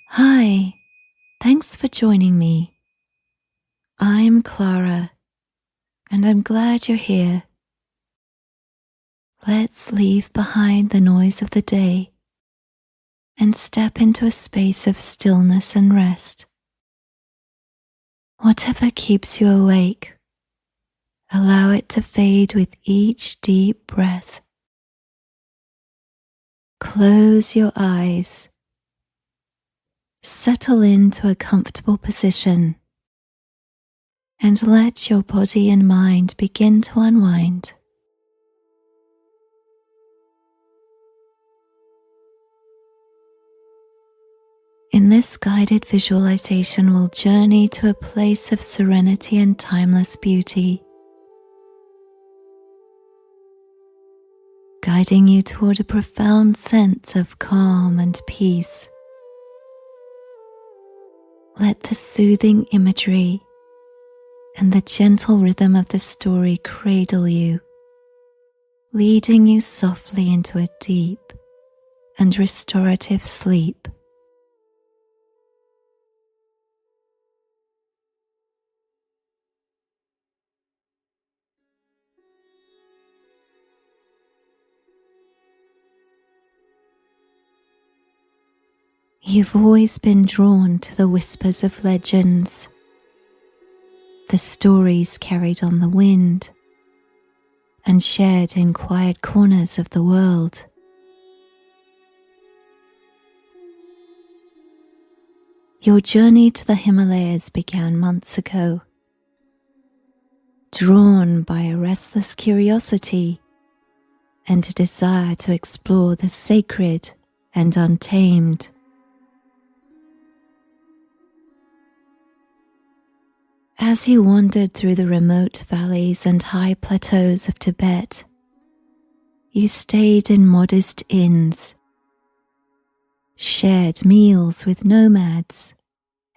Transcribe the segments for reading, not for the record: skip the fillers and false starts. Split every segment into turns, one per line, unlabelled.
Hi, thanks for joining me. I'm Clara, and I'm glad you're here. Let's leave behind the noise of the day and step into a space of stillness and rest. Whatever keeps you awake, allow it to fade with each deep breath. Close your eyes. Settle into a comfortable position and let your body and mind begin to unwind. In this guided visualization, we'll journey to a place of serenity and timeless beauty, guiding you toward a profound sense of calm and peace. Let the soothing imagery and the gentle rhythm of the story cradle you, leading you softly into a deep and restorative sleep. You've always been drawn to the whispers of legends, the stories carried on the wind and shared in quiet corners of the world. Your journey to the Himalayas began months ago, drawn by a restless curiosity and a desire to explore the sacred and untamed. As you wandered through the remote valleys and high plateaus of Tibet, you stayed in modest inns, shared meals with nomads,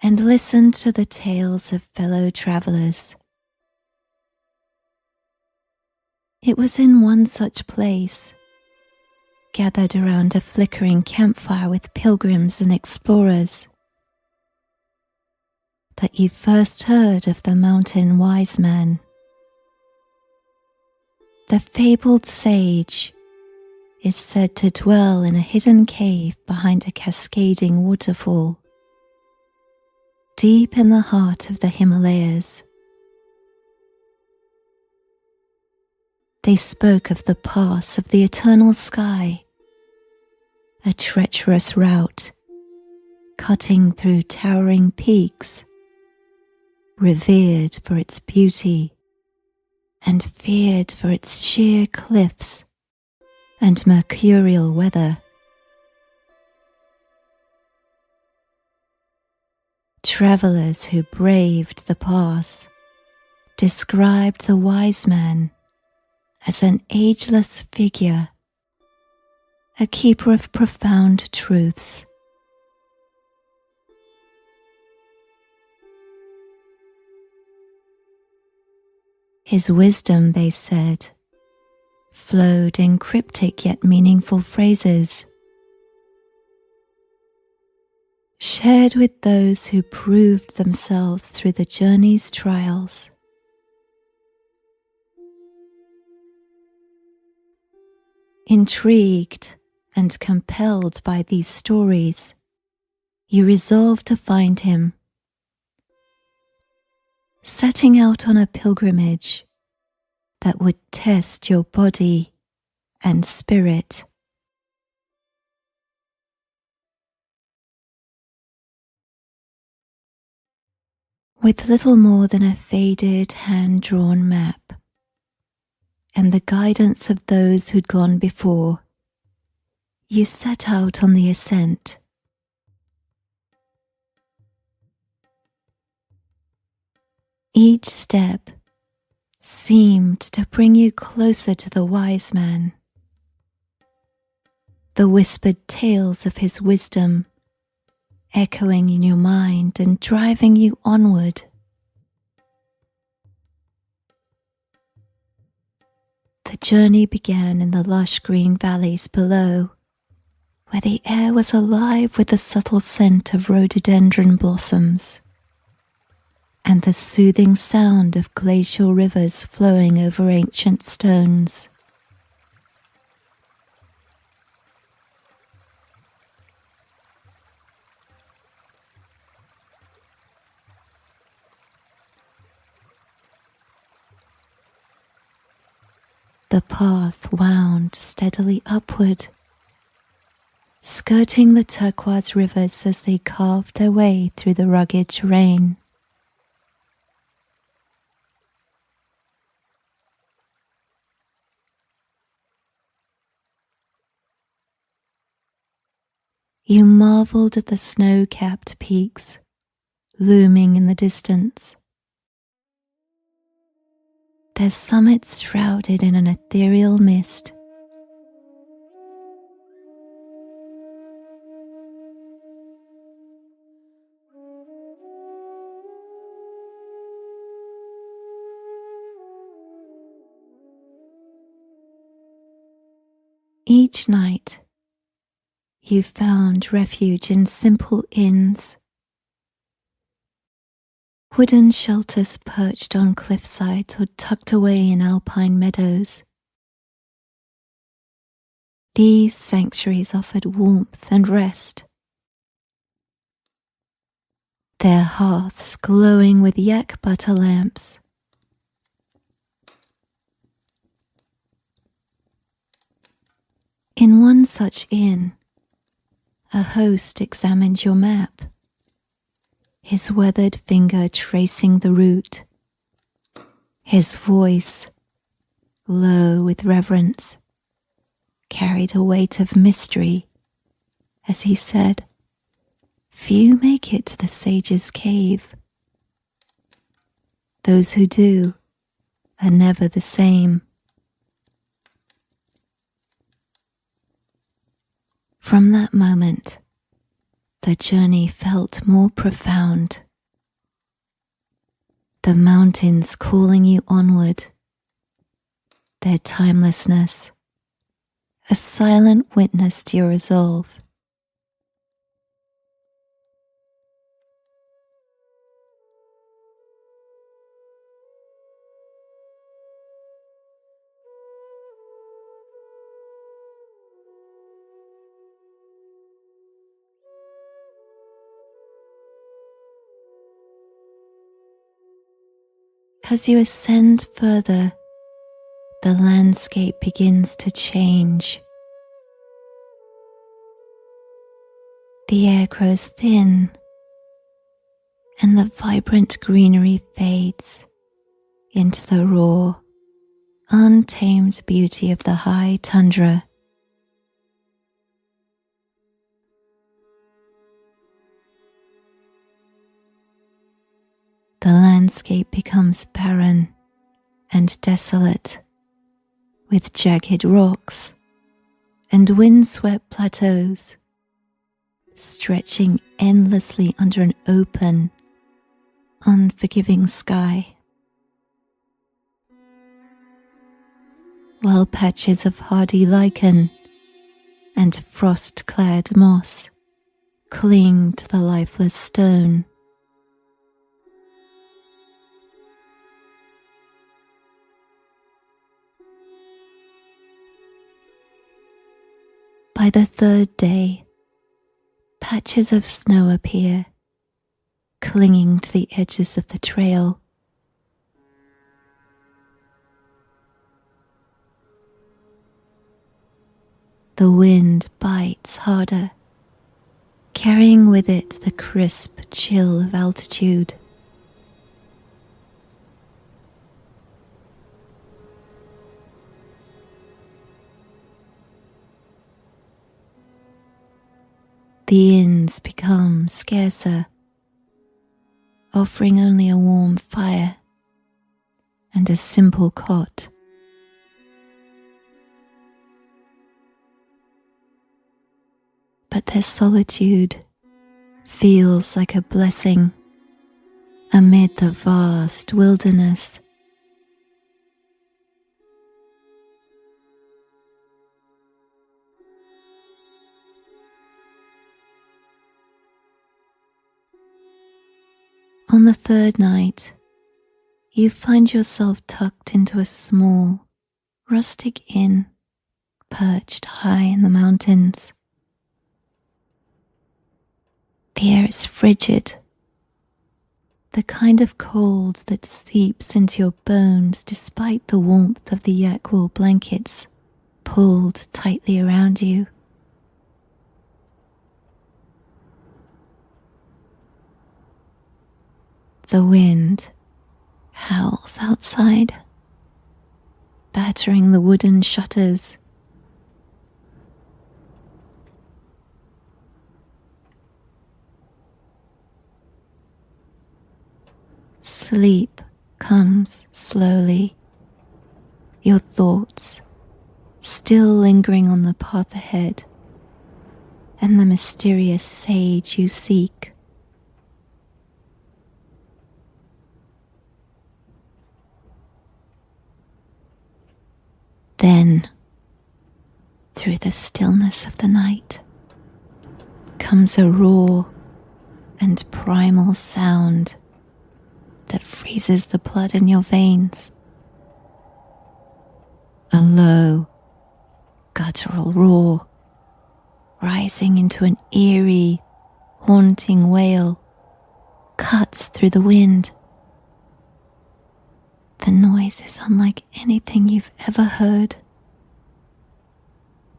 and listened to the tales of fellow travelers. It was in one such place, gathered around a flickering campfire with pilgrims and explorers, that you first heard of the mountain wise man. The fabled sage is said to dwell in a hidden cave behind a cascading waterfall, deep in the heart of the Himalayas. They spoke of the pass of the eternal sky, a treacherous route cutting through towering peaks, revered for its beauty and feared for its sheer cliffs and mercurial weather. Travelers who braved the pass described the wise man as an ageless figure, a keeper of profound truths. His wisdom, they said, flowed in cryptic yet meaningful phrases, shared with those who proved themselves through the journey's trials. Intrigued and compelled by these stories, you resolved to find him, setting out on a pilgrimage that would test your body and spirit. With little more than a faded hand-drawn map and the guidance of those who'd gone before, you set out on the ascent. Each step seemed to bring you closer to the wise man, the whispered tales of his wisdom echoing in your mind and driving you onward. The journey began in the lush green valleys below, where the air was alive with the subtle scent of rhododendron blossoms and the soothing sound of glacial rivers flowing over ancient stones. The path wound steadily upward, skirting the turquoise rivers as they carved their way through the rugged terrain. You marveled at the snow-capped peaks looming in the distance, their summits shrouded in an ethereal mist. Each night, you found refuge in simple inns, wooden shelters perched on cliffsides or tucked away in alpine meadows. These sanctuaries offered warmth and rest, their hearths glowing with yak butter lamps. In one such inn, a host examined your map, his weathered finger tracing the route, his voice, low with reverence, carried a weight of mystery as he said, "Few make it to the sage's cave. Those who do are never the same." From that moment, the journey felt more profound. The mountains calling you onward, their timelessness, a silent witness to your resolve. As you ascend further, the landscape begins to change. The air grows thin, and the vibrant greenery fades into the raw, untamed beauty of the high tundra. The landscape becomes barren and desolate, with jagged rocks and windswept plateaus stretching endlessly under an open, unforgiving sky, while patches of hardy lichen and frost-clad moss cling to the lifeless stone. By the third day, patches of snow appear, clinging to the edges of the trail. The wind bites harder, carrying with it the crisp chill of altitude. The inns become scarcer, offering only a warm fire and a simple cot. But their solitude feels like a blessing amid the vast wilderness. On the third night, you find yourself tucked into a small, rustic inn perched high in the mountains. The air is frigid, the kind of cold that seeps into your bones despite the warmth of the yak wool blankets pulled tightly around you. The wind howls outside, battering the wooden shutters. Sleep comes slowly, your thoughts still lingering on the path ahead and the mysterious sage you seek. Then, through the stillness of the night, comes a raw and primal sound that freezes the blood in your veins. A low, guttural roar, rising into an eerie, haunting wail, cuts through the wind. The noise is unlike anything you've ever heard.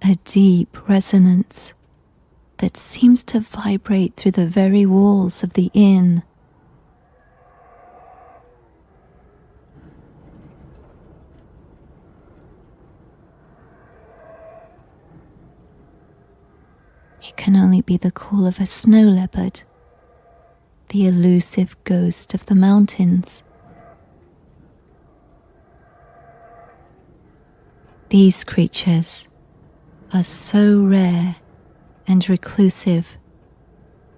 A deep resonance that seems to vibrate through the very walls of the inn. It can only be the call of a snow leopard, the elusive ghost of the mountains. These creatures are so rare and reclusive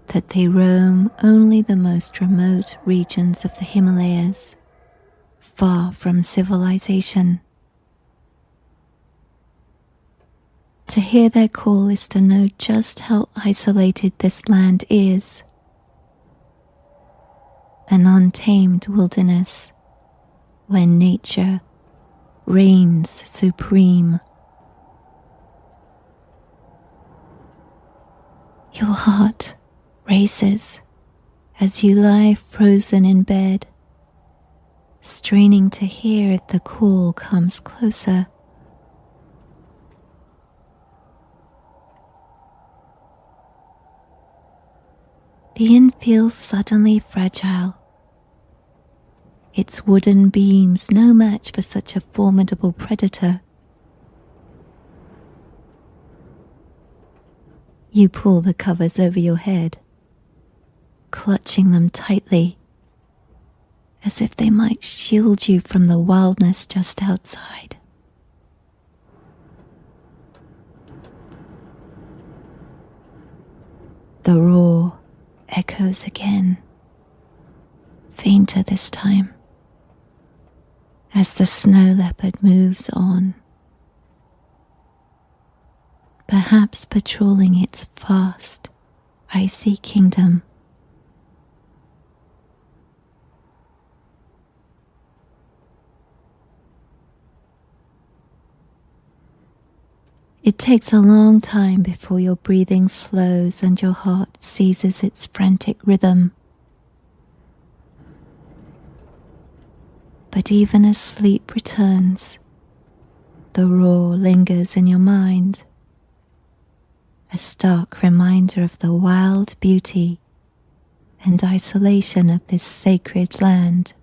that they roam only the most remote regions of the Himalayas, far from civilization. To hear their call is to know just how isolated this land is. An untamed wilderness where nature reigns supreme. Your heart races as you lie frozen in bed, straining to hear if the call comes closer. The inn feels suddenly fragile, its wooden beams no match for such a formidable predator. You pull the covers over your head, clutching them tightly, as if they might shield you from the wildness just outside. The roar echoes again, fainter this time, as the snow leopard moves on, perhaps patrolling its vast, icy kingdom. It takes a long time before your breathing slows and your heart seizes its frantic rhythm. But even as sleep returns, the roar lingers in your mind, a stark reminder of the wild beauty and isolation of this sacred land.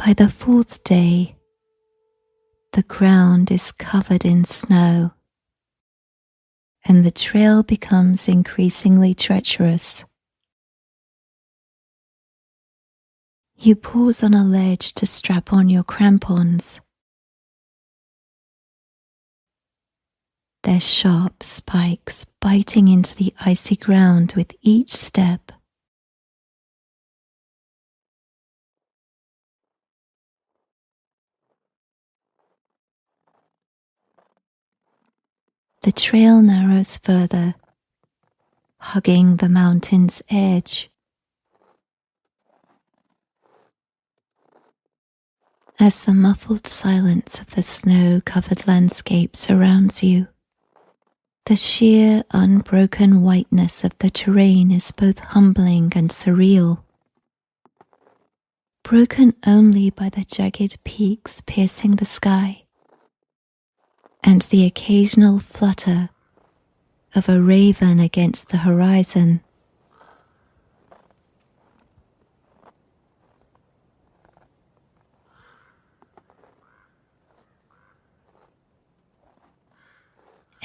By the fourth day, the ground is covered in snow, and the trail becomes increasingly treacherous. You pause on a ledge to strap on your crampons. Their sharp spikes biting into the icy ground with each step. The trail narrows further, hugging the mountain's edge. As the muffled silence of the snow-covered landscape surrounds you, the sheer, unbroken whiteness of the terrain is both humbling and surreal, broken only by the jagged peaks piercing the sky and the occasional flutter of a raven against the horizon.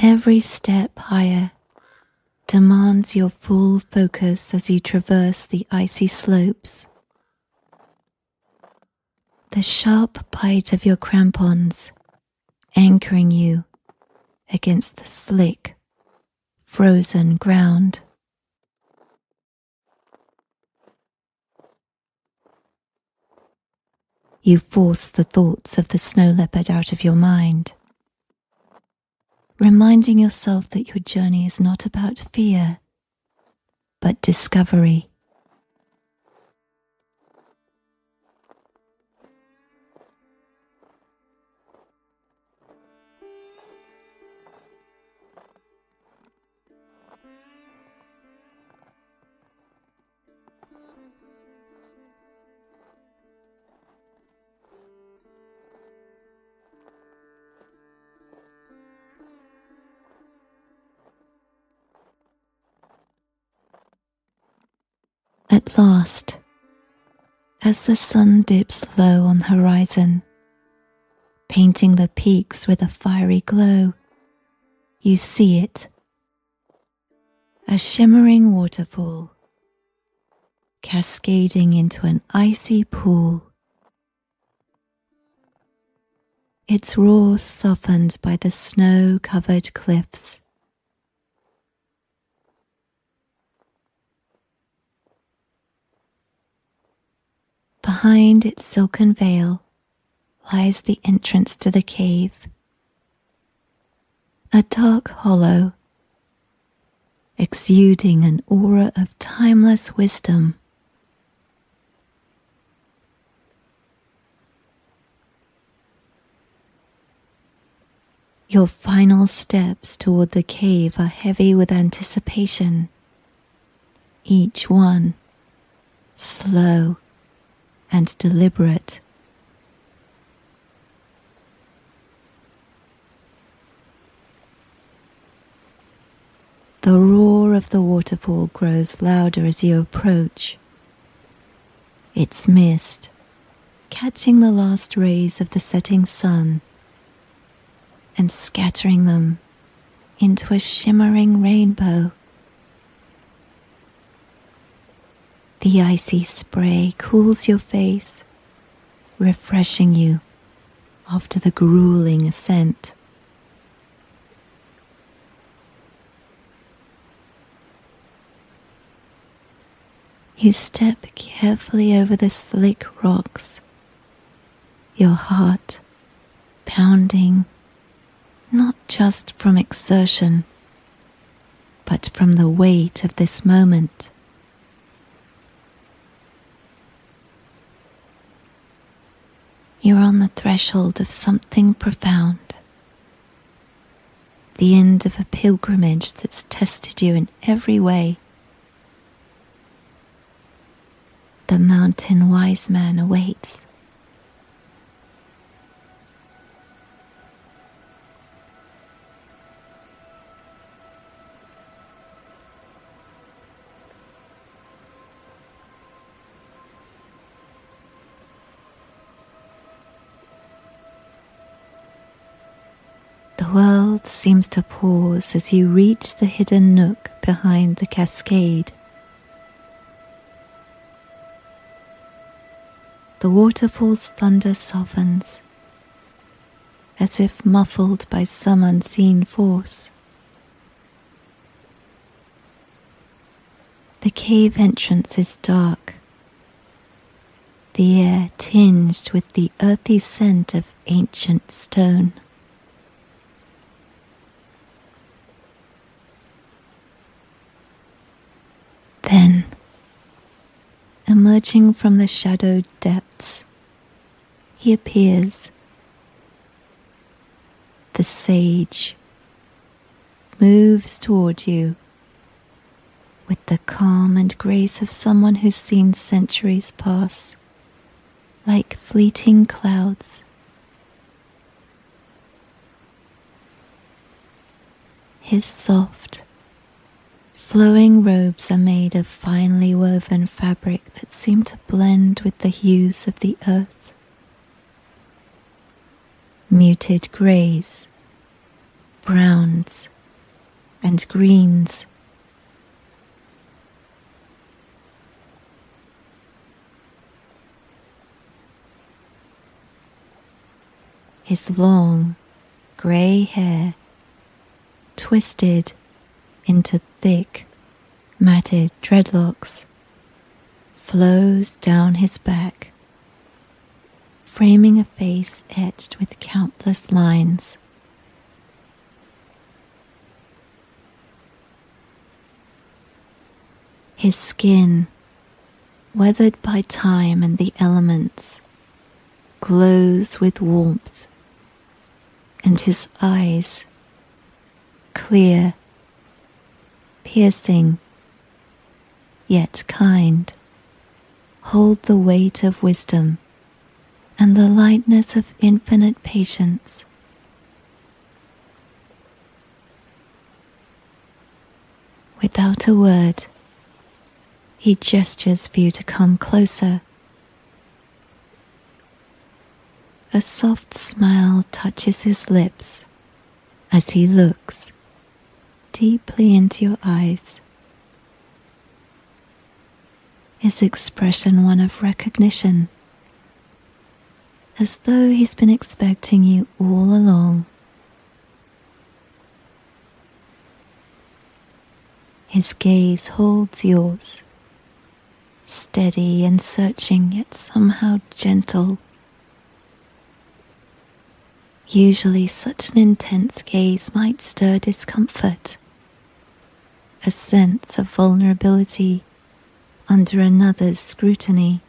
Every step higher demands your full focus as you traverse the icy slopes. The sharp bite of your crampons anchoring you against the slick, frozen ground. You force the thoughts of the snow leopard out of your mind, reminding yourself that your journey is not about fear, but discovery. At last, as the sun dips low on the horizon, painting the peaks with a fiery glow, you see it, a shimmering waterfall, cascading into an icy pool. Its roar softened by the snow-covered cliffs. Behind its silken veil lies the entrance to the cave, a dark hollow, exuding an aura of timeless wisdom. Your final steps toward the cave are heavy with anticipation, each one slow and deliberate. The roar of the waterfall grows louder as you approach, its mist catching the last rays of the setting sun and scattering them into a shimmering rainbow. The icy spray cools your face, refreshing you after the grueling ascent. You step carefully over the slick rocks, your heart pounding not just from exertion, but from the weight of this moment. You're on the threshold of something profound, the end of a pilgrimage that's tested you in every way. The mountain wise man awaits. The world seems to pause as you reach the hidden nook behind the cascade. The waterfall's thunder softens, as if muffled by some unseen force. The cave entrance is dark, the air tinged with the earthy scent of ancient stone. Then, emerging from the shadowed depths, he appears. The sage moves toward you with the calm and grace of someone who's seen centuries pass, like fleeting clouds. His soft, flowing robes are made of finely woven fabric that seem to blend with the hues of the earth. Muted greys, browns, and greens. His long, grey hair, twisted into thick, matted dreadlocks, flows down his back, framing a face etched with countless lines. His skin, weathered by time and the elements, glows with warmth, and his eyes, clear, piercing, yet kind, hold the weight of wisdom and the lightness of infinite patience. Without a word, he gestures for you to come closer. A soft smile touches his lips as he looks deeply into your eyes, his expression one of recognition, as though he's been expecting you all along. His gaze holds yours, steady and searching, yet somehow gentle. Usually such an intense gaze might stir discomfort, a sense of vulnerability under another's scrutiny.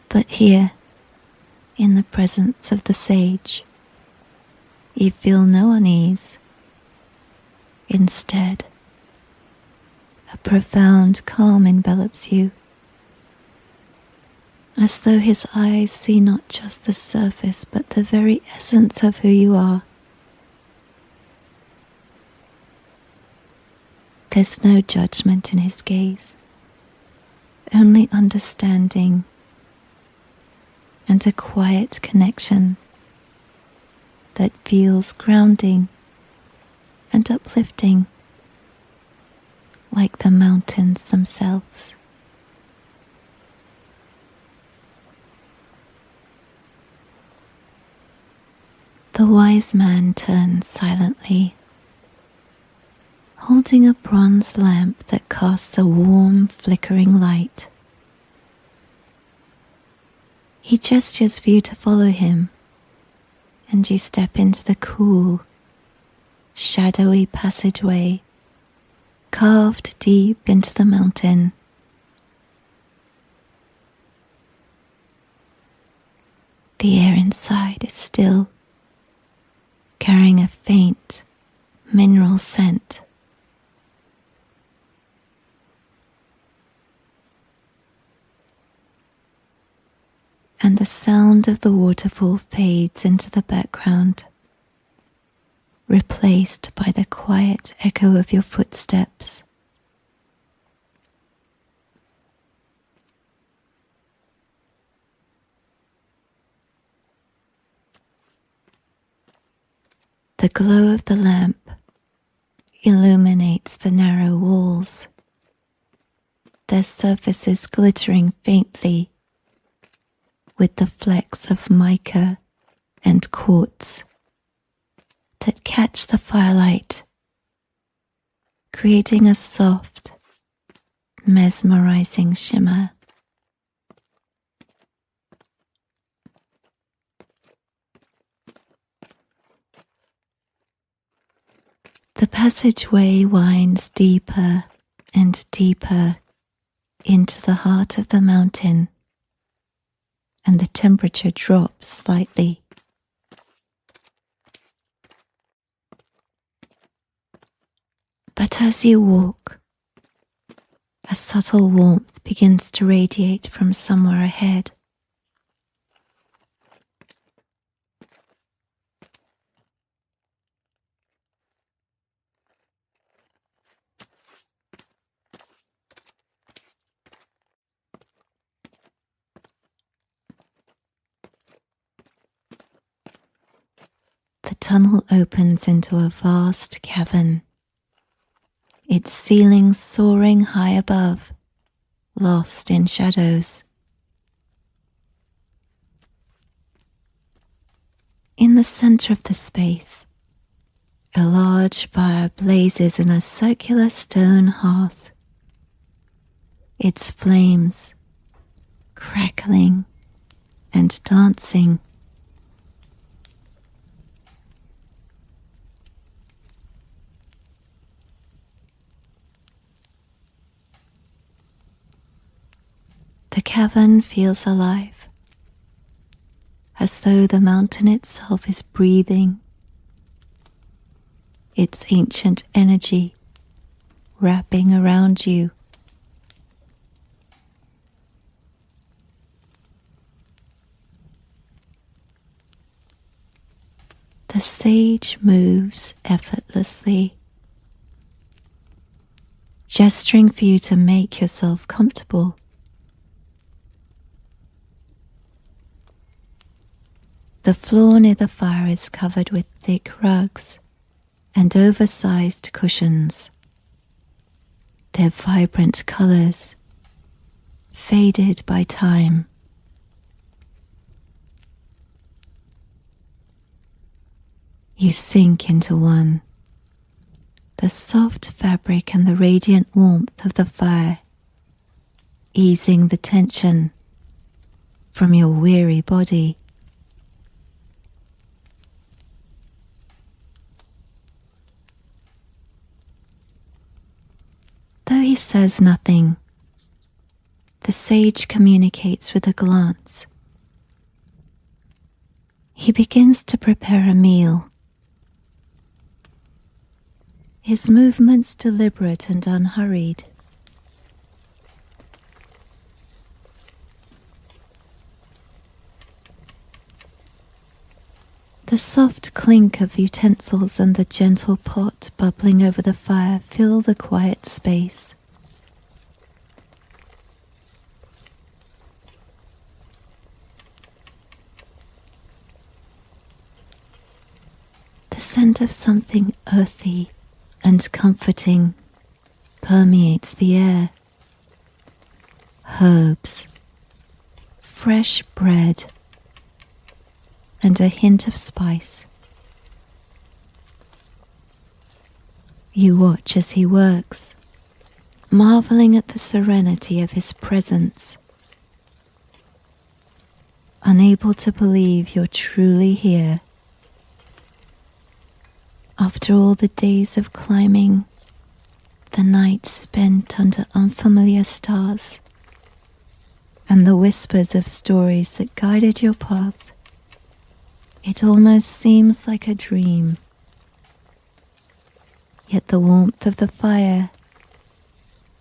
But here, in the presence of the sage, you feel no unease. Instead, a profound calm envelops you, as though his eyes see not just the surface but the very essence of who you are. There's no judgment in his gaze, only understanding and a quiet connection that feels grounding and uplifting, like the mountains themselves. The wise man turns silently, holding a bronze lamp that casts a warm, flickering light. He gestures for you to follow him, and you step into the cool, shadowy passageway carved deep into the mountain. The air inside is still, carrying a faint mineral scent. And the sound of the waterfall fades into the background, replaced by the quiet echo of your footsteps. The glow of the lamp illuminates the narrow walls, their surfaces glittering faintly with the flecks of mica and quartz that catch the firelight, creating a soft, mesmerizing shimmer. The passageway winds deeper and deeper into the heart of the mountain, and the temperature drops slightly. But as you walk, a subtle warmth begins to radiate from somewhere ahead. The tunnel opens into a vast cavern, its ceiling soaring high above, lost in shadows. In the center of the space, a large fire blazes in a circular stone hearth, its flames crackling and dancing. The cavern feels alive, as though the mountain itself is breathing, its ancient energy wrapping around you. The sage moves effortlessly, gesturing for you to make yourself comfortable. The floor near the fire is covered with thick rugs and oversized cushions, their vibrant colors faded by time. You sink into one, the soft fabric and the radiant warmth of the fire, easing the tension from your weary body. Though he says nothing, the sage communicates with a glance. He begins to prepare a meal, his movements deliberate and unhurried. The soft clink of utensils and the gentle pot bubbling over the fire fill the quiet space. The scent of something earthy and comforting permeates the air. Herbs, fresh bread, and a hint of spice. You watch as he works, marveling at the serenity of his presence, unable to believe you're truly here. After all the days of climbing, the nights spent under unfamiliar stars, and the whispers of stories that guided your path, it almost seems like a dream. Yet the warmth of the fire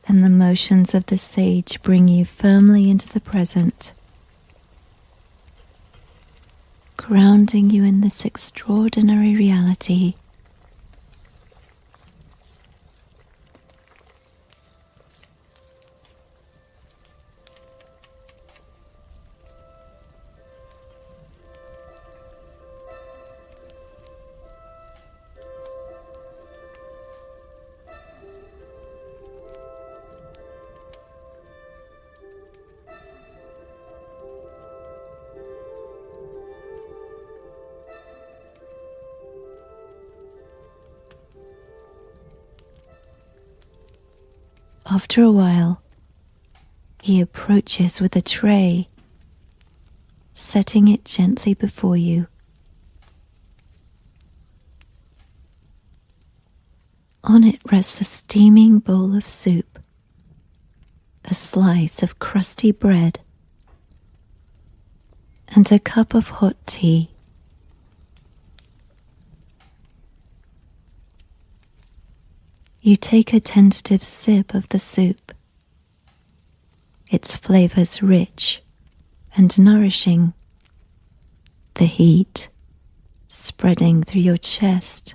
and the motions of the sage bring you firmly into the present, grounding you in this extraordinary reality. After a while, he approaches with a tray, setting it gently before you. On it rests a steaming bowl of soup, a slice of crusty bread, and a cup of hot tea. You take a tentative sip of the soup, its flavors rich and nourishing, the heat spreading through your chest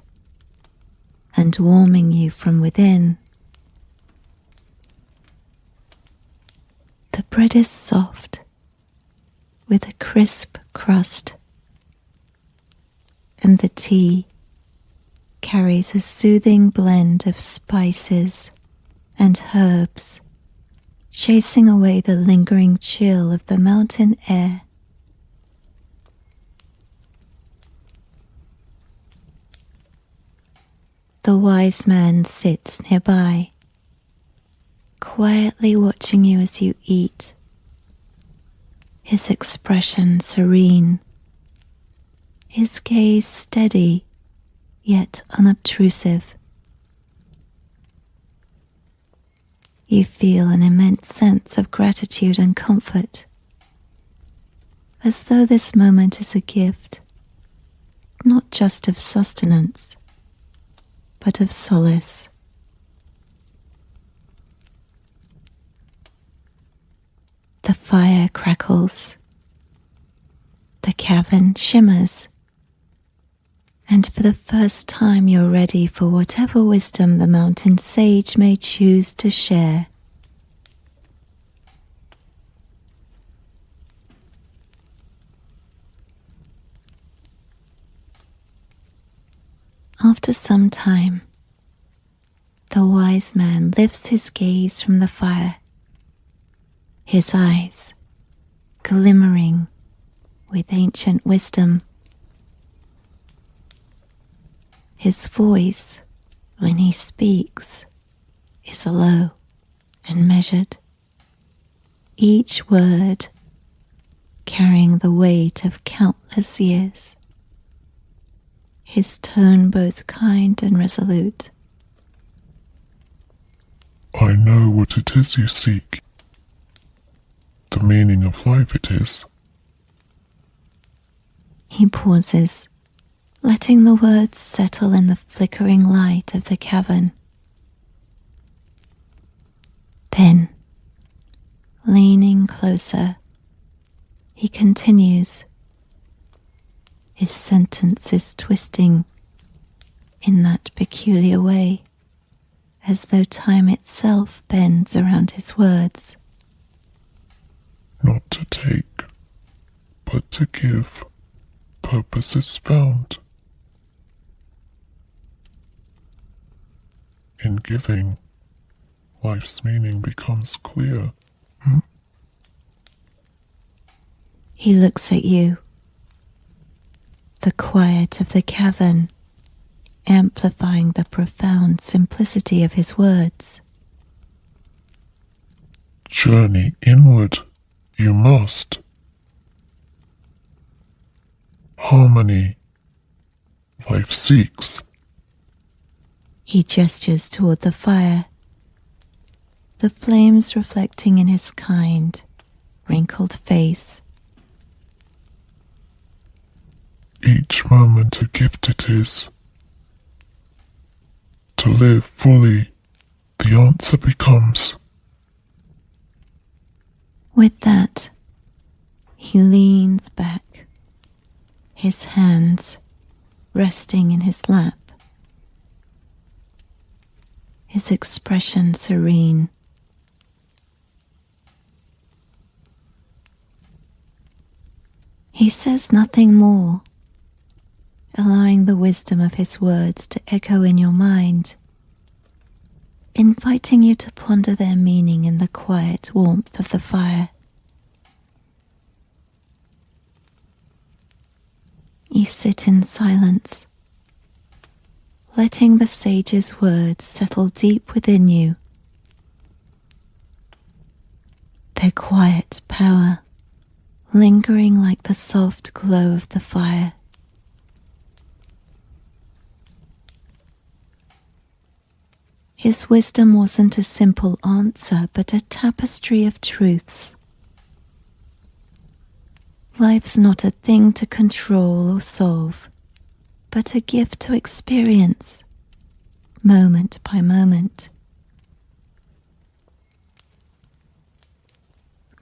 and warming you from within. The bread is soft, with a crisp crust, and the tea carries a soothing blend of spices and herbs, chasing away the lingering chill of the mountain air. The wise man sits nearby, quietly watching you as you eat, his expression serene, his gaze steady yet unobtrusive. You feel an immense sense of gratitude and comfort, as though this moment is a gift, not just of sustenance, but of solace. The fire crackles, the cavern shimmers, and for the first time you're ready for whatever wisdom the mountain sage may choose to share. After some time, the wise man lifts his gaze from the fire, his eyes glimmering with ancient wisdom. His voice, when he speaks, is low and measured, each word carrying the weight of countless years. His tone both kind and resolute.
I know what it is you seek. The meaning of life it is.
He pauses, letting the words settle in the flickering light of the cavern. Then, leaning closer, he continues, his sentences twisting in that peculiar way, as though time itself bends around his words.
Not to take, but to give, purpose is found. In giving, life's meaning becomes clear.
He looks at you, the quiet of the cavern amplifying the profound simplicity of his words.
Journey inward, you must. Harmony, life seeks.
He gestures toward the fire, the flames reflecting in his kind, wrinkled face.
Each moment a gift it is. To live fully, the answer becomes.
With that, he leans back, his hands resting in his lap, his expression serene. He says nothing more, allowing the wisdom of his words to echo in your mind, inviting you to ponder their meaning in the quiet warmth of the fire. You sit in silence, letting the sage's words settle deep within you, their quiet power lingering like the soft glow of the fire. His wisdom wasn't a simple answer, but a tapestry of truths. Life's not a thing to control or solve, but a gift to experience, moment by moment.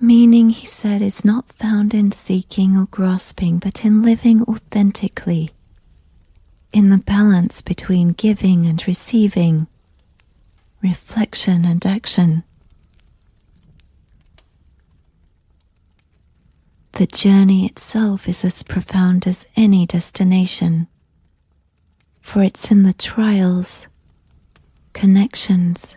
Meaning, he said, is not found in seeking or grasping, but in living authentically, in the balance between giving and receiving, reflection and action. The journey itself is as profound as any destination, for it's in the trials, connections,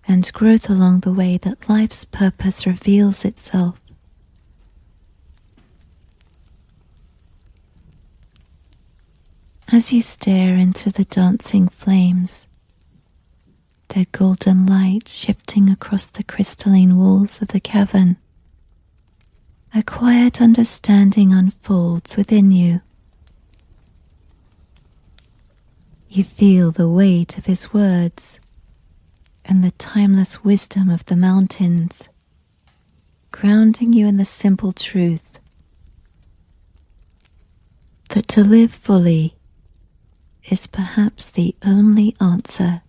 and growth along the way that life's purpose reveals itself. As you stare into the dancing flames, their golden light shifting across the crystalline walls of the cavern, a quiet understanding unfolds within you. You feel the weight of his words and the timeless wisdom of the mountains, grounding you in the simple truth that to live fully is perhaps the only answer.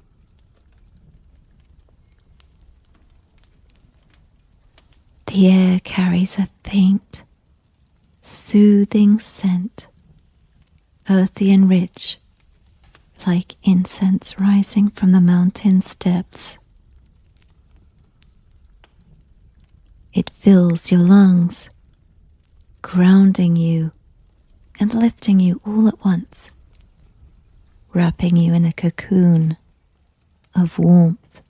The air carries a faint, soothing scent, earthy and rich, like incense rising from the mountain's depths. It fills your lungs, grounding you and lifting you all at once, wrapping you in a cocoon of warmth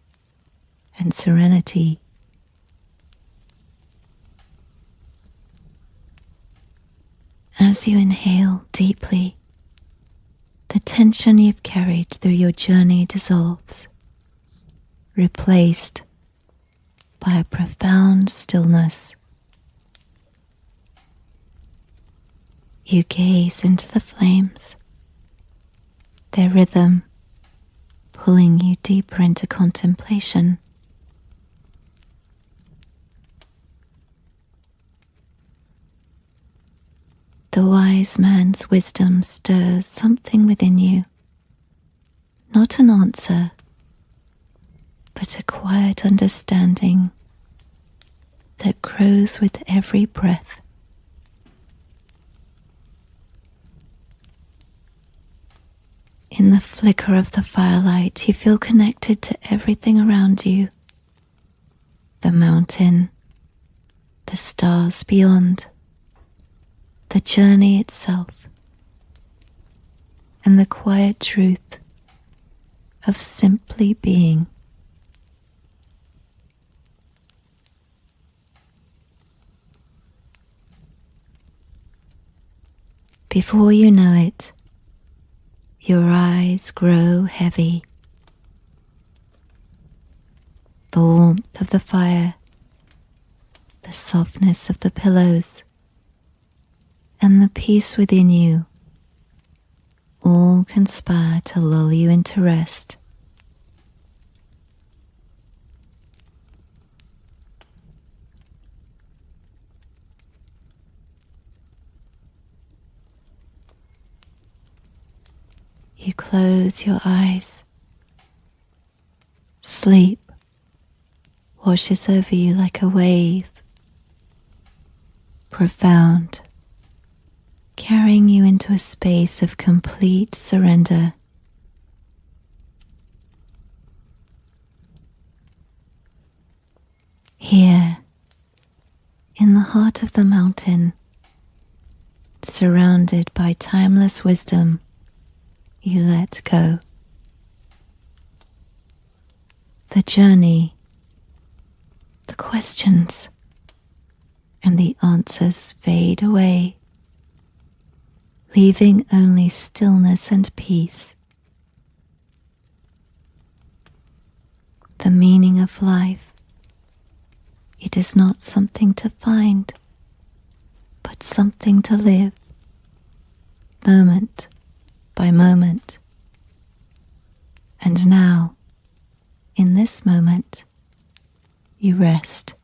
and serenity. As you inhale deeply, the tension you've carried through your journey dissolves, replaced by a profound stillness. You gaze into the flames, their rhythm pulling you deeper into contemplation. The wise man's wisdom stirs something within you, not an answer, but a quiet understanding that grows with every breath. In the flicker of the firelight, you feel connected to everything around you. The mountain, the stars beyond, the journey itself, and the quiet truth of simply being. Before you know it, your eyes grow heavy. The warmth of the fire, the softness of the pillows, and the peace within you all conspire to lull you into rest. You close your eyes. Sleep washes over you like a wave, profound, carrying you into a space of complete surrender. Here, in the heart of the mountain, surrounded by timeless wisdom, you let go. The journey, the questions, and the answers fade away, leaving only stillness and peace. The meaning of life It is not something to find, but something to live, moment by moment. And now, in this moment, you rest.